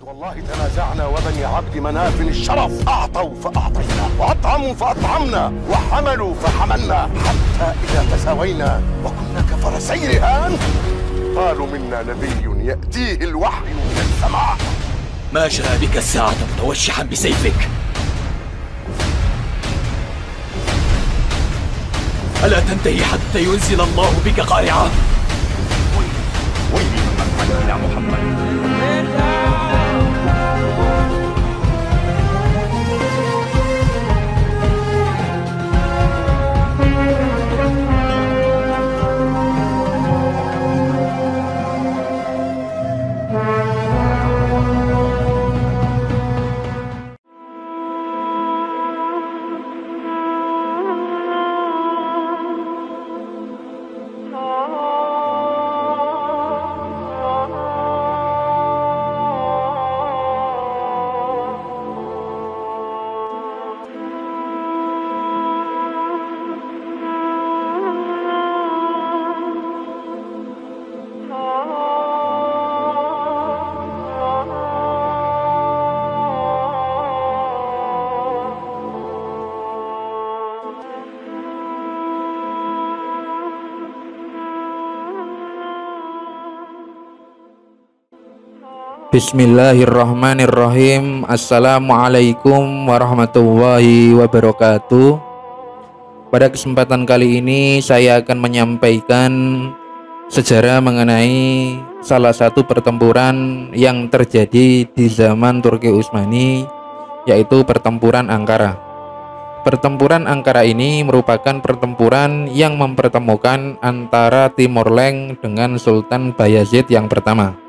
والله تنازعنا وبني عبد مناف الشرف أعطوا فأعطينا وأطعموا فأطعمنا وحملوا فحملنا حتى إذا تساوينا وكنا كفرسي رهان قالوا منا نبي يأتيه الوحي من السماء. ما جاء بك الساعة متوشحا بسيفك؟ ألا تنتهي حتى ينزل الله بك قارعة؟ ويل من حمل إلى محمد. Bismillahirrahmanirrahim. Assalamualaikum warahmatullahi wabarakatuh. Pada kesempatan kali ini saya akan menyampaikan sejarah mengenai salah satu pertempuran yang terjadi di zaman Turki Utsmani, yaitu pertempuran Ankara. Pertempuran Ankara ini merupakan pertempuran yang mempertemukan antara Timur Leng dengan Sultan Bayazid yang pertama.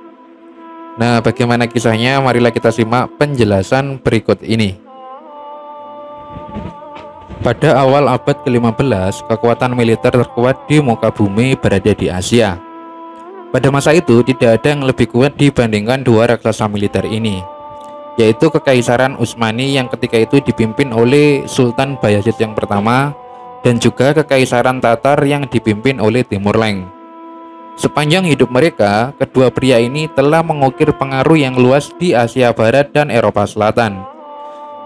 Nah, bagaimana kisahnya? Marilah kita simak penjelasan berikut ini. Pada awal abad ke-15, kekuatan militer terkuat di muka bumi berada di Asia. Pada masa itu, tidak ada yang lebih kuat dibandingkan dua raksasa militer ini, yaitu Kekaisaran Utsmani yang ketika itu dipimpin oleh Sultan Bayazid yang pertama, dan juga Kekaisaran Tatar yang dipimpin oleh Timur Leng. Sepanjang hidup mereka, kedua pria ini telah mengukir pengaruh yang luas di Asia Barat dan Eropa Selatan.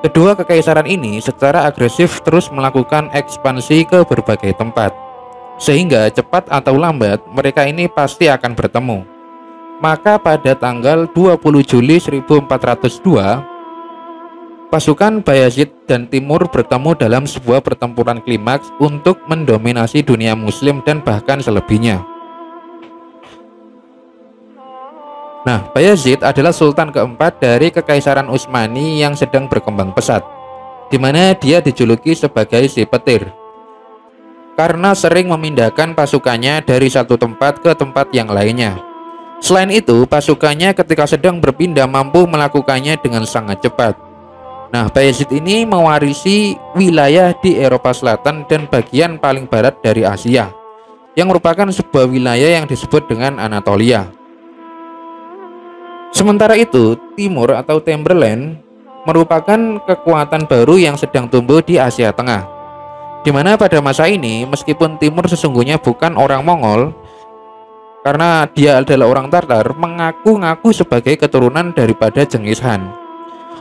Kedua kekaisaran ini secara agresif terus melakukan ekspansi ke berbagai tempat, sehingga cepat atau lambat mereka ini pasti akan bertemu. Maka pada tanggal 20 Juli 1402, pasukan Bayazid dan Timur bertemu dalam sebuah pertempuran klimaks untuk mendominasi dunia Muslim dan bahkan selebihnya. Nah, Bayazid adalah sultan keempat dari Kekaisaran Utsmani yang sedang berkembang pesat, di mana dia dijuluki sebagai si petir karena sering memindahkan pasukannya dari satu tempat ke tempat yang lainnya. Selain itu, pasukannya ketika sedang berpindah mampu melakukannya dengan sangat cepat. Nah, Bayazid ini mewarisi wilayah di Eropa Selatan dan bagian paling barat dari Asia, yang merupakan sebuah wilayah yang disebut dengan Anatolia. Sementara itu, Timur atau Timberland merupakan kekuatan baru yang sedang tumbuh di Asia Tengah, di mana pada masa ini meskipun Timur sesungguhnya bukan orang Mongol karena dia adalah orang Tatar, mengaku-ngaku sebagai keturunan daripada Genghis Khan.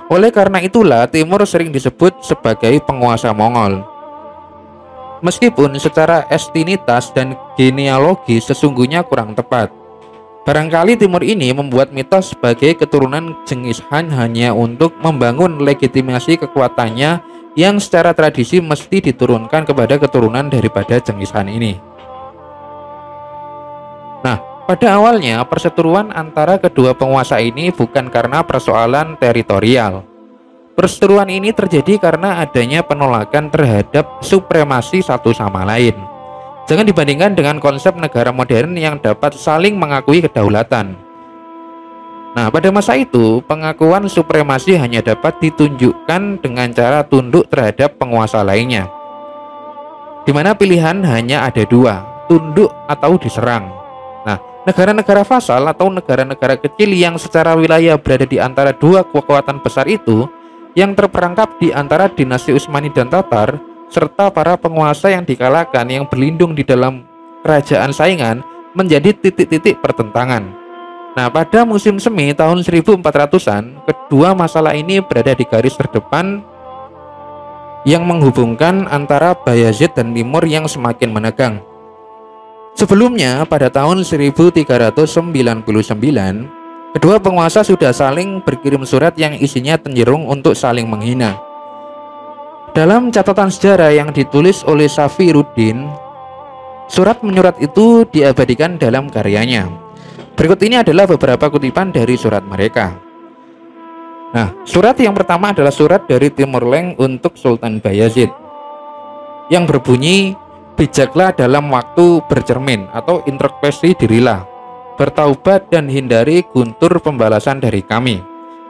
Oleh karena itulah Timur sering disebut sebagai penguasa Mongol. Meskipun secara etnisitas dan genealogi sesungguhnya kurang tepat. Barangkali Timur ini membuat mitos sebagai keturunan Genghis Khan hanya untuk membangun legitimasi kekuatannya yang secara tradisi mesti diturunkan kepada keturunan daripada Genghis Khan ini. Nah, pada awalnya perseteruan antara kedua penguasa ini bukan karena persoalan teritorial. Perseteruan ini terjadi karena adanya penolakan terhadap supremasi satu sama lain. Jangan dibandingkan dengan konsep negara modern yang dapat saling mengakui kedaulatan. Nah, pada masa itu, pengakuan supremasi hanya dapat ditunjukkan dengan cara tunduk terhadap penguasa lainnya, di mana pilihan hanya ada dua, tunduk atau diserang. Nah, negara-negara vasal atau negara-negara kecil yang secara wilayah berada di antara dua kekuatan besar itu, yang terperangkap di antara dinasti Utsmani dan Tatar, serta para penguasa yang dikalahkan yang berlindung di dalam kerajaan saingan, menjadi titik-titik pertentangan. Nah, pada musim semi tahun 1400-an, kedua masalah ini berada di garis terdepan yang menghubungkan antara Bayazid dan Timur yang semakin menegang. Sebelumnya, pada tahun 1399, kedua penguasa sudah saling berkirim surat yang isinya cenderung untuk saling menghina. Dalam catatan sejarah yang ditulis oleh Safiruddin, surat menyurat itu diabadikan dalam karyanya. Berikut ini adalah beberapa kutipan dari surat mereka. Nah, surat yang pertama adalah surat dari Timur Leng untuk Sultan Bayazid yang berbunyi, bijaklah dalam waktu bercermin atau introspeksi dirilah, bertaubat dan hindari guntur pembalasan dari kami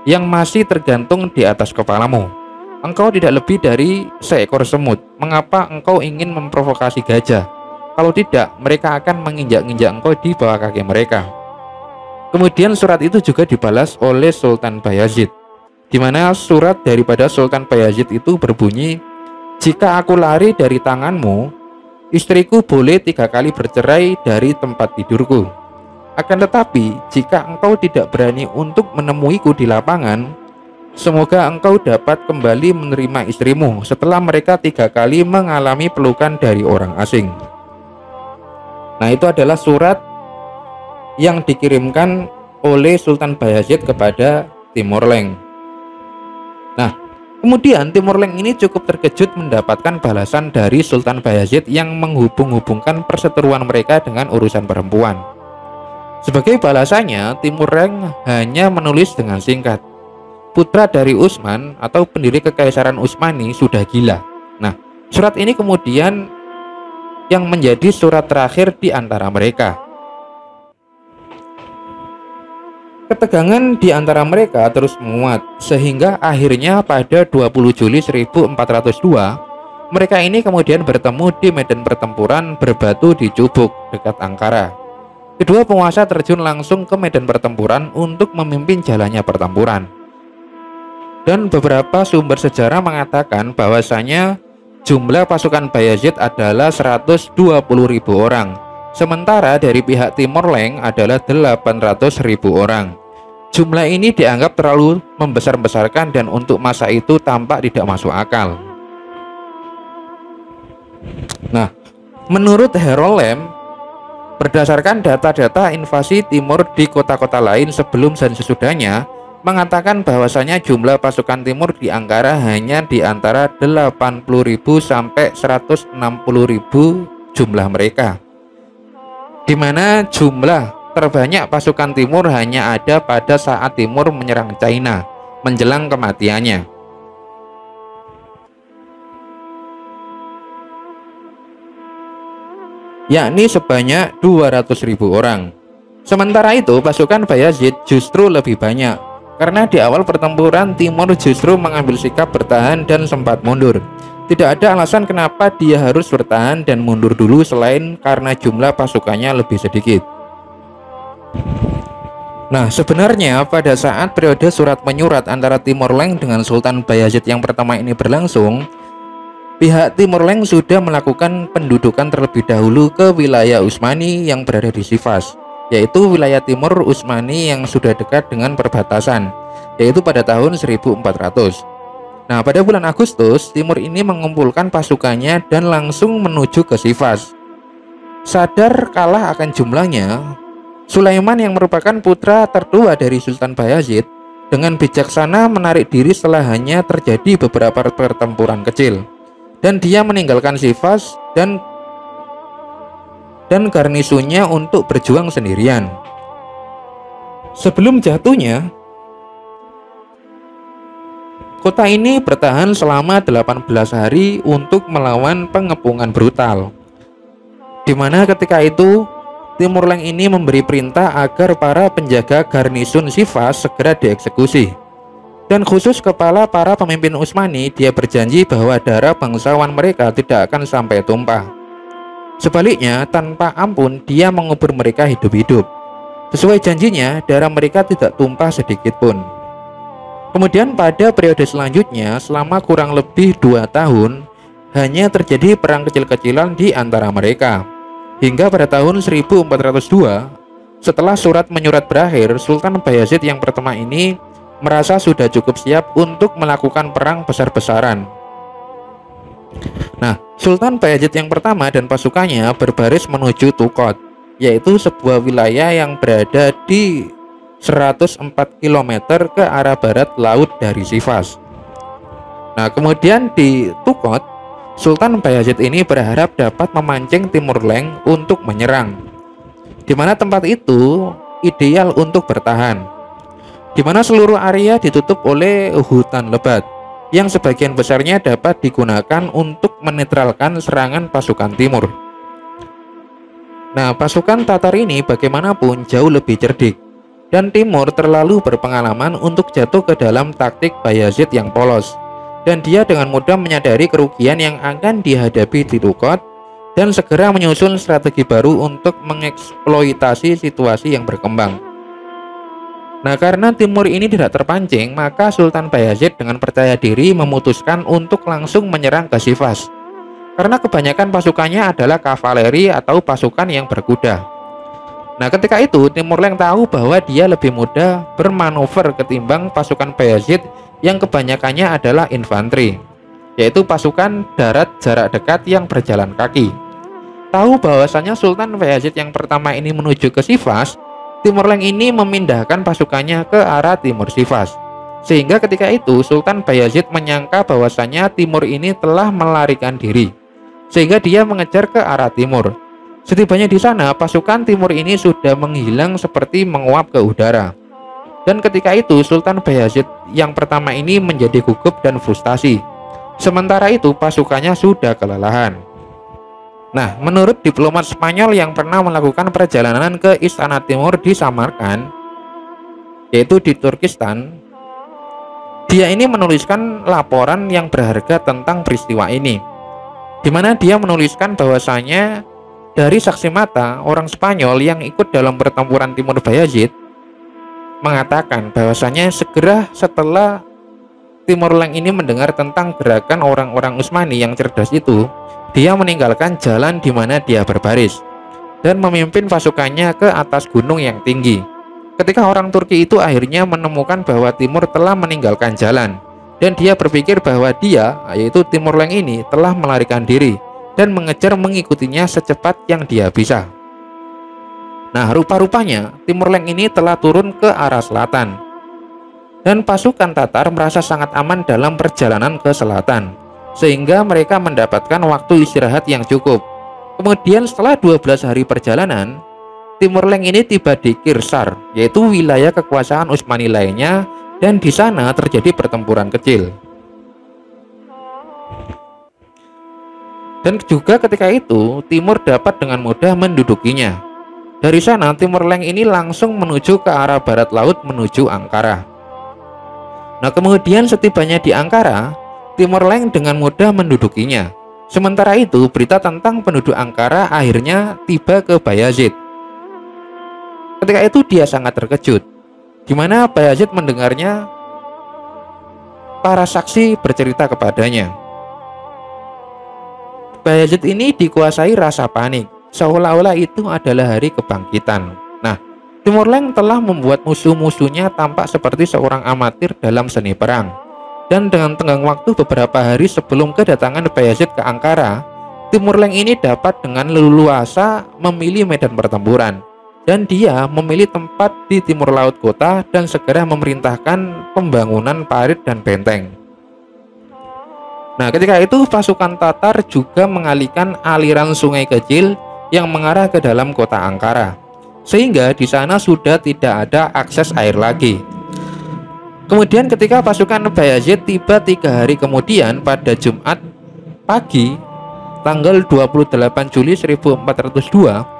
yang masih tergantung di atas kepalamu. Engkau tidak lebih dari seekor semut. Mengapa engkau ingin memprovokasi gajah? Kalau tidak, mereka akan menginjak-injak engkau di bawah kaki mereka. Kemudian surat itu juga dibalas oleh Sultan Bayazid, di mana surat daripada Sultan Bayazid itu berbunyi, jika aku lari dari tanganmu, istriku boleh 3 kali bercerai dari tempat tidurku. Akan tetapi, jika engkau tidak berani untuk menemuiku di lapangan, semoga engkau dapat kembali menerima istrimu setelah mereka 3 kali mengalami pelukan dari orang asing. Nah, itu adalah surat yang dikirimkan oleh Sultan Bayazid kepada Timur Leng. Nah, kemudian Timur Leng ini cukup terkejut mendapatkan balasan dari Sultan Bayazid yang menghubung-hubungkan perseteruan mereka dengan urusan perempuan. Sebagai balasannya, Timur Leng hanya menulis dengan singkat, putra dari Utsman atau pendiri Kekaisaran Utsmani sudah gila. Nah, surat ini kemudian yang menjadi surat terakhir di antara mereka. Ketegangan di antara mereka terus menguat, sehingga akhirnya pada 20 Juli 1402, mereka ini kemudian bertemu di medan pertempuran berbatu di Cubuk, dekat Ankara. Kedua penguasa terjun langsung ke medan pertempuran untuk memimpin jalannya pertempuran. Dan beberapa sumber sejarah mengatakan bahwasanya jumlah pasukan Bayazid adalah 120.000 orang, sementara dari pihak Timur Leng adalah 800.000 orang. Jumlah ini dianggap terlalu membesar-besarkan dan untuk masa itu tampak tidak masuk akal. Nah, menurut Harold Lamb, berdasarkan data-data invasi Timur di kota-kota lain sebelum dan sesudahnya, mengatakan bahwasanya jumlah pasukan Timur di Ankara hanya di antara 80.000 sampai 160.000 jumlah mereka, di mana jumlah terbanyak pasukan Timur hanya ada pada saat Timur menyerang China menjelang kematiannya. Yakni sebanyak 200.000 orang. Sementara itu pasukan Bayazid justru lebih banyak, karena di awal pertempuran Timur justru mengambil sikap bertahan dan sempat mundur. Tidak ada alasan kenapa dia harus bertahan dan mundur dulu selain karena jumlah pasukannya lebih sedikit. Nah, sebenarnya pada saat periode surat menyurat antara Timur Leng dengan Sultan Bayazid yang pertama ini berlangsung, pihak Timur Leng sudah melakukan pendudukan terlebih dahulu ke wilayah Utsmani yang berada di Sivas, yaitu wilayah timur Utsmani yang sudah dekat dengan perbatasan, yaitu pada tahun 1400. Nah, pada bulan Agustus, Timur ini mengumpulkan pasukannya dan langsung menuju ke Sivas. Sadar kalah akan jumlahnya, Sulaiman yang merupakan putra tertua dari Sultan Bayazid dengan bijaksana menarik diri setelah hanya terjadi beberapa pertempuran kecil, dan dia meninggalkan Sivas dan garnisunnya untuk berjuang sendirian. Sebelum jatuhnya, kota ini bertahan selama 18 hari untuk melawan pengepungan brutal, di mana ketika itu Timur Leng ini memberi perintah agar para penjaga garnisun Sivas segera dieksekusi. Dan khusus kepala para pemimpin Utsmani, dia berjanji bahwa darah bangsawan mereka tidak akan sampai tumpah. Sebaliknya, tanpa ampun dia mengubur mereka hidup-hidup. Sesuai janjinya, darah mereka tidak tumpah sedikit pun. Kemudian pada periode selanjutnya, selama kurang lebih 2 tahun, hanya terjadi perang kecil-kecilan di antara mereka. Hingga pada tahun 1402, setelah surat menyurat berakhir, Sultan Bayazid yang pertama ini merasa sudah cukup siap untuk melakukan perang besar-besaran. Nah, Sultan Bayazid yang pertama dan pasukannya berbaris menuju Tukot, yaitu sebuah wilayah yang berada di 104 km ke arah barat laut dari Sivas. Nah, kemudian di Tukot, Sultan Bayazid ini berharap dapat memancing Timur Leng untuk menyerang, di mana tempat itu ideal untuk bertahan, di mana seluruh area ditutup oleh hutan lebat yang sebagian besarnya dapat digunakan untuk menetralkan serangan pasukan timur. Nah, pasukan Tatar ini bagaimanapun jauh lebih cerdik, dan Timur terlalu berpengalaman untuk jatuh ke dalam taktik Bayazid yang polos, dan dia dengan mudah menyadari kerugian yang akan dihadapi di Tukot dan segera menyusun strategi baru untuk mengeksploitasi situasi yang berkembang. Nah, karena Timur ini tidak terpancing, maka Sultan Bayazid dengan percaya diri memutuskan untuk langsung menyerang ke Sivas, karena kebanyakan pasukannya adalah kavaleri atau pasukan yang berkuda. Nah, ketika itu Timur Leng tahu bahwa dia lebih mudah bermanuver ketimbang pasukan Bayazid yang kebanyakannya adalah infanteri, yaitu pasukan darat jarak dekat yang berjalan kaki. Tahu bahwasanya Sultan Bayazid yang pertama ini menuju ke Sivas, Timur Leng ini memindahkan pasukannya ke arah timur Sivas. Sehingga ketika itu Sultan Bayazid menyangka bahwasanya Timur ini telah melarikan diri, sehingga dia mengejar ke arah timur. Setibanya di sana, pasukan Timur ini sudah menghilang seperti menguap ke udara. Dan ketika itu Sultan Bayazid yang pertama ini menjadi gugup dan frustasi. Sementara itu pasukannya sudah kelelahan. Nah, menurut diplomat Spanyol yang pernah melakukan perjalanan ke Istana Timur di Samarkand, yaitu di Turkistan, dia ini menuliskan laporan yang berharga tentang peristiwa ini, di mana dia menuliskan bahwasanya dari saksi mata orang Spanyol yang ikut dalam pertempuran Timur Bayazid mengatakan bahwasanya segera setelah Timur Leng ini mendengar tentang gerakan orang-orang Utsmani yang cerdas itu, dia meninggalkan jalan di mana dia berbaris dan memimpin pasukannya ke atas gunung yang tinggi. Ketika orang Turki itu akhirnya menemukan bahwa Timur telah meninggalkan jalan, dan dia berpikir bahwa dia, yaitu Timur Leng ini, telah melarikan diri dan mengejar mengikutinya secepat yang dia bisa. Nah, rupa-rupanya Timur Leng ini telah turun ke arah selatan, dan pasukan Tatar merasa sangat aman dalam perjalanan ke selatan, sehingga mereka mendapatkan waktu istirahat yang cukup. Kemudian setelah 12 hari perjalanan, Timur Leng ini tiba di Kirsar, yaitu wilayah kekuasaan Utsmani lainnya, dan di sana terjadi pertempuran kecil. Dan juga ketika itu Timur dapat dengan mudah mendudukinya. Dari sana Timur Leng ini langsung menuju ke arah barat laut menuju Ankara. Nah, kemudian setibanya di Ankara, Timur Leng dengan mudah mendudukinya. Sementara itu berita tentang penduduk Ankara akhirnya tiba ke Bayazid. Ketika itu dia sangat terkejut, di mana Bayazid mendengarnya para saksi bercerita kepadanya. Bayazid ini dikuasai rasa panik, seolah-olah itu adalah hari kebangkitan. Nah, Timur Leng telah membuat musuh-musuhnya tampak seperti seorang amatir dalam seni perang. Dan dengan tenggang waktu beberapa hari sebelum kedatangan Bayazid ke Ankara, Timur Leng ini dapat dengan leluasa memilih medan pertempuran. Dan dia memilih tempat di timur laut kota dan segera memerintahkan pembangunan parit dan benteng. Nah, ketika itu pasukan Tatar juga mengalihkan aliran sungai kecil yang mengarah ke dalam kota Ankara, sehingga di sana sudah tidak ada akses air lagi. Kemudian ketika pasukan Bayazid tiba 3 hari kemudian pada Jumat pagi tanggal 28 Juli 1402,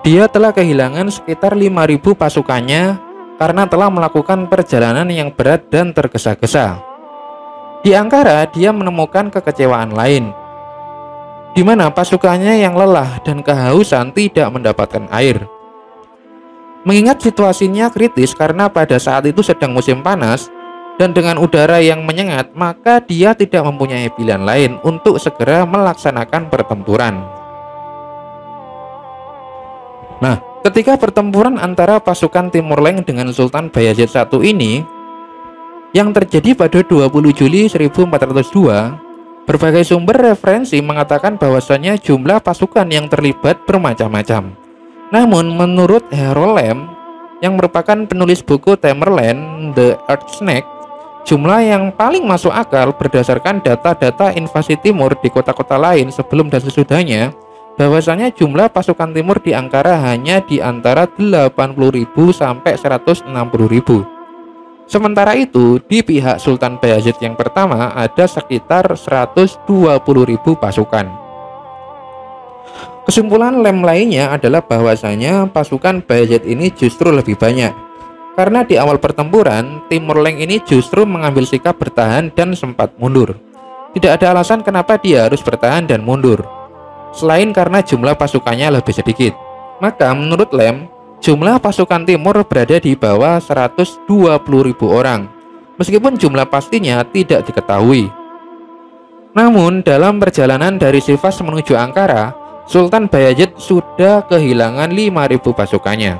dia telah kehilangan sekitar 5.000 pasukannya karena telah melakukan perjalanan yang berat dan tergesa-gesa. Di Ankara dia menemukan kekecewaan lain, di mana pasukannya yang lelah dan kehausan tidak mendapatkan air. Mengingat situasinya kritis karena pada saat itu sedang musim panas dan dengan udara yang menyengat, maka dia tidak mempunyai pilihan lain untuk segera melaksanakan pertempuran. Nah, Ketika pertempuran antara pasukan Timur Leng dengan Sultan Bayazid I ini yang terjadi pada 20 Juli 1402, berbagai sumber referensi mengatakan bahwasannya jumlah pasukan yang terlibat bermacam-macam. Namun menurut Harold Lamb yang merupakan penulis buku Tamerlane The Earth Snake, jumlah yang paling masuk akal berdasarkan data-data invasi timur di kota-kota lain sebelum dan sesudahnya, bahwasanya jumlah pasukan timur di Ankara hanya di antara 80.000 sampai 160.000. Sementara itu, di pihak Sultan Bayazid yang pertama ada sekitar 120.000 pasukan. Kesimpulan Lamb lainnya adalah bahwasanya pasukan Bayazid ini justru lebih banyak. Karena di awal pertempuran, Timur Leng ini justru mengambil sikap bertahan dan sempat mundur. Tidak ada alasan kenapa dia harus bertahan dan mundur, selain karena jumlah pasukannya lebih sedikit. Maka menurut Lamb, jumlah pasukan timur berada di bawah 120.000 orang, meskipun jumlah pastinya tidak diketahui. Namun dalam perjalanan dari Sivas menuju Ankara, Sultan Bayazid sudah kehilangan 5.000 pasukannya.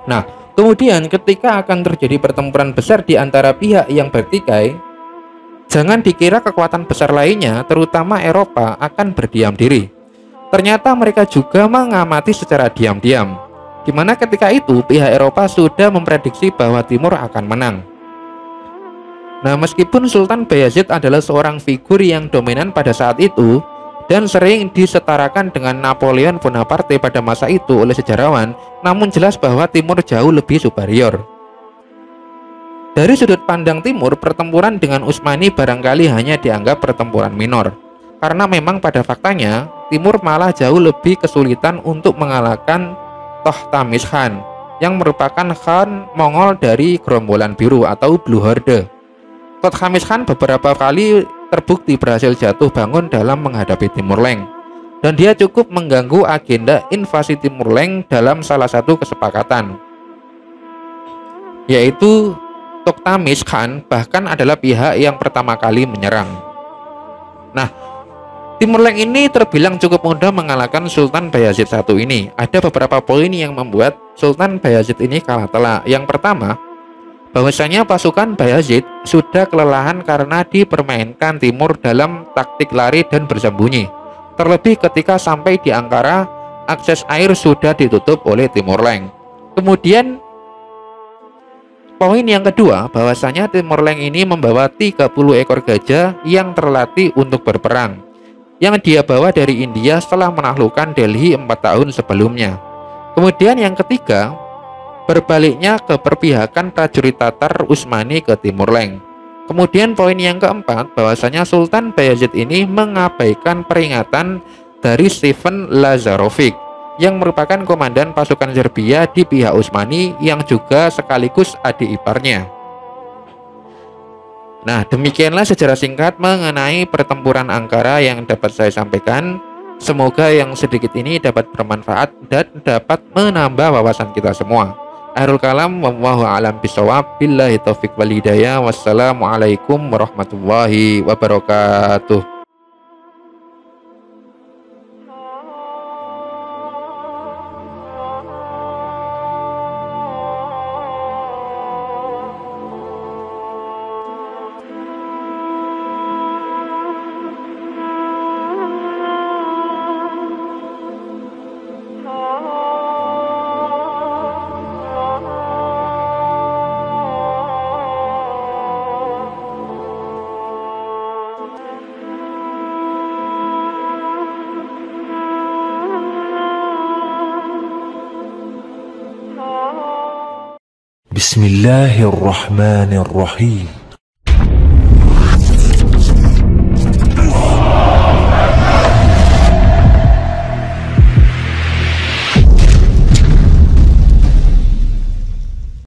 Nah, kemudian ketika akan terjadi pertempuran besar di antara pihak yang bertikai, jangan dikira kekuatan besar lainnya, terutama Eropa, akan berdiam diri. Ternyata mereka juga mengamati secara diam-diam, di mana ketika itu pihak Eropa sudah memprediksi bahwa Timur akan menang. Nah, meskipun Sultan Bayazid adalah seorang figur yang dominan pada saat itu dan sering disetarakan dengan Napoleon Bonaparte pada masa itu oleh sejarawan, namun jelas bahwa Timur jauh lebih superior. Dari sudut pandang Timur, pertempuran dengan Utsmani barangkali hanya dianggap pertempuran minor, karena memang pada faktanya Timur malah jauh lebih kesulitan untuk mengalahkan Tokhtamis Khan yang merupakan Khan Mongol dari Gerombolan Biru atau Blue Horde. Tokhtamis Khan beberapa kali terbukti berhasil jatuh bangun dalam menghadapi Timur Leng, dan dia cukup mengganggu agenda invasi Timur Leng dalam salah satu kesepakatan, yaitu Tokhtamis Khan bahkan adalah pihak yang pertama kali menyerang. Nah, Timur Leng ini terbilang cukup mudah mengalahkan Sultan Bayazid I ini. Ada beberapa poin yang membuat Sultan Bayazid ini kalah telak. Yang pertama, bahwasanya pasukan Bayazid sudah kelelahan karena dipermainkan Timur dalam taktik lari dan bersembunyi. Terlebih ketika sampai di Ankara, akses air sudah ditutup oleh Timur Leng. Kemudian poin yang kedua, bahwasanya Timur Leng ini membawa 30 ekor gajah yang terlatih untuk berperang, yang dia bawa dari India setelah menaklukkan Delhi 4 tahun sebelumnya. Kemudian yang ketiga, berbaliknya keberpihakan prajurit Tatar Utsmani ke Timur Leng. Kemudian poin yang keempat, bahwasanya Sultan Bayazid ini mengabaikan peringatan dari Stephen Lazarovic yang merupakan komandan pasukan Serbia di pihak Utsmani yang juga sekaligus adik iparnya. Nah, demikianlah sejarah singkat mengenai pertempuran Ankara yang dapat saya sampaikan. Semoga yang sedikit ini dapat bermanfaat dan dapat menambah wawasan kita semua. Akhirul kalam, wallahu a'lam bishawab, billahi taufik wal hidayah, wassalamualaikum warahmatullahi wabarakatuh. بسم الله الرحمن الرحيم